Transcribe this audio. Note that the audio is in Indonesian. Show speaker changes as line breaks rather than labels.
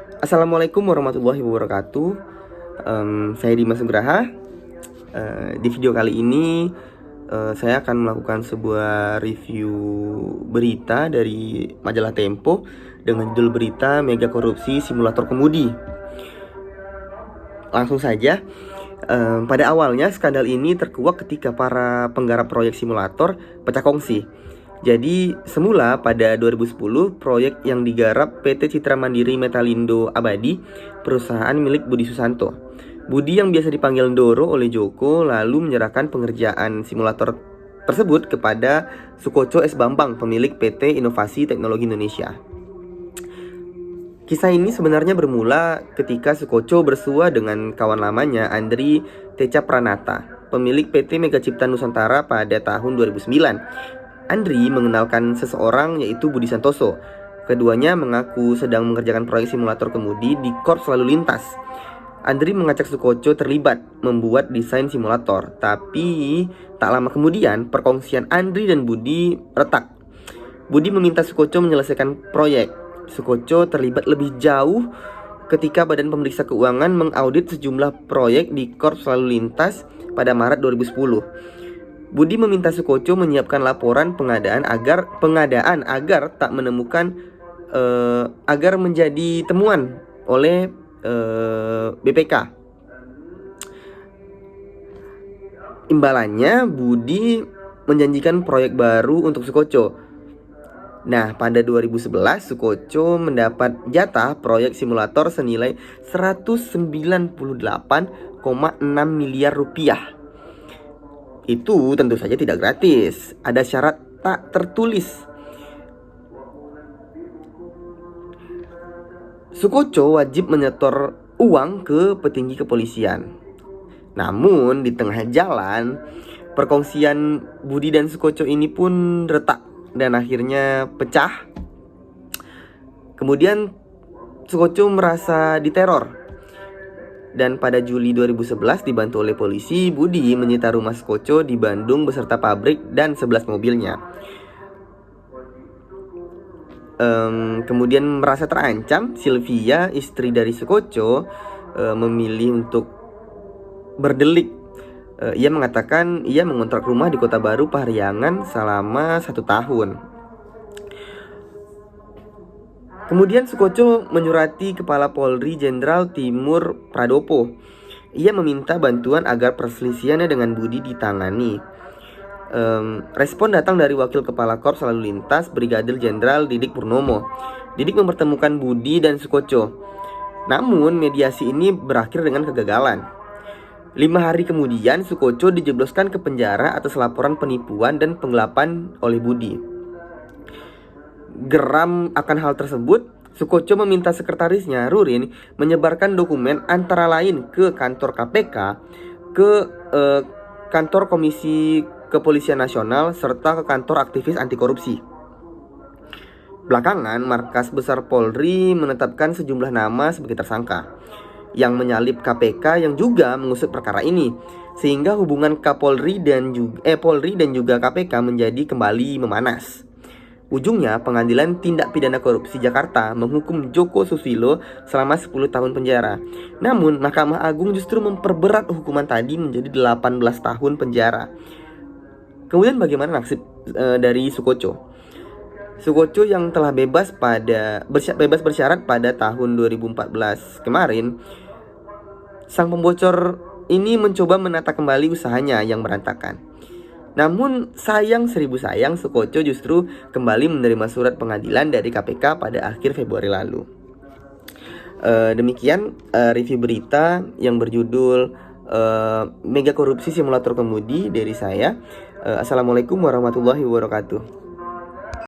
Assalamualaikum warahmatullahi wabarakatuh. Saya Dimas Nugraha. Di video kali ini saya akan melakukan sebuah review berita dari majalah Tempo dengan judul berita Mega Korupsi Simulator Kemudi. Langsung saja. Pada awalnya skandal ini terkuak ketika para penggarap proyek simulator pecah kongsi. Jadi semula pada 2010 proyek yang digarap PT Citra Mandiri Metalindo Abadi, perusahaan milik Budi Susanto. Budi yang biasa dipanggil Ndoro oleh Joko lalu menyerahkan pengerjaan simulator tersebut kepada Sukoco S. Bambang, pemilik PT Inovasi Teknologi Indonesia. Kisah ini sebenarnya bermula ketika Sukoco bersua dengan kawan lamanya Andri Teca Pranata, pemilik PT Mega Cipta Nusantara pada tahun 2009. Andri mengenalkan seseorang yaitu Budi Santoso. Keduanya mengaku sedang mengerjakan proyek simulator kemudi di Korps Lalu Lintas. Andri mengajak Sukoco terlibat membuat desain simulator. Tapi tak lama kemudian perkongsian Andri dan Budi retak. Budi meminta Sukoco menyelesaikan proyek. Sukoco terlibat lebih jauh ketika Badan Pemeriksa Keuangan mengaudit sejumlah proyek di Korps Lalu Lintas pada Maret 2010. Budi meminta Sukoco menyiapkan laporan pengadaan agar tak menemukan agar menjadi temuan oleh BPK. Imbalannya Budi menjanjikan proyek baru untuk Sukoco. Nah, pada 2011 Sukoco mendapat jatah proyek simulator senilai 198,6 miliar rupiah. Itu tentu saja tidak gratis. Ada syarat tak tertulis. Sukoco wajib menyetor uang ke petinggi kepolisian. Namun di tengah jalan, perkongsian Budi dan Sukoco ini pun retak dan akhirnya pecah. Kemudian Sukoco merasa diteror. Dan pada Juli 2011 dibantu oleh polisi, Budi menyita rumah Sukoco di Bandung beserta pabrik dan 11 mobilnya. Kemudian merasa terancam, Sylvia, istri dari Sukoco, memilih untuk berdelik. Ia mengatakan ia mengontrak rumah di Kota Baru Parahyangan selama 1 tahun. Kemudian Sukoco menyurati Kepala Polri Jenderal Timur Pradopo. Ia meminta bantuan agar perselisihannya dengan Budi ditangani. Respon datang dari Wakil Kepala Korps Lalu Lintas Brigadir Jenderal Didik Purnomo. Didik mempertemukan Budi dan Sukoco. Namun mediasi ini berakhir dengan kegagalan. 5 hari kemudian Sukoco dijebloskan ke penjara atas laporan penipuan dan penggelapan oleh Budi. Geram akan hal tersebut, Sukoco meminta sekretarisnya Rurin menyebarkan dokumen antara lain ke kantor KPK, ke kantor Komisi Kepolisian Nasional, serta ke kantor aktivis anti korupsi. Belakangan, Markas Besar Polri menetapkan sejumlah nama sebagai tersangka yang menyalip KPK yang juga mengusut perkara ini, sehingga hubungan Polri dan juga KPK menjadi kembali memanas. Ujungnya, Pengadilan Tindak Pidana Korupsi Jakarta menghukum Joko Susilo selama 10 tahun penjara. Namun, Mahkamah Agung justru memperberat hukuman tadi menjadi 18 tahun penjara. Kemudian bagaimana nasib dari Sukoco? Sukoco yang telah bebas bersyarat pada tahun 2014 kemarin, sang pembocor ini mencoba menata kembali usahanya yang berantakan. Namun sayang seribu sayang, Sukoco justru kembali menerima surat pengadilan dari KPK pada akhir Februari lalu. Demikian review berita yang berjudul Mega Korupsi Simulator Kemudi dari saya. Assalamualaikum warahmatullahi wabarakatuh.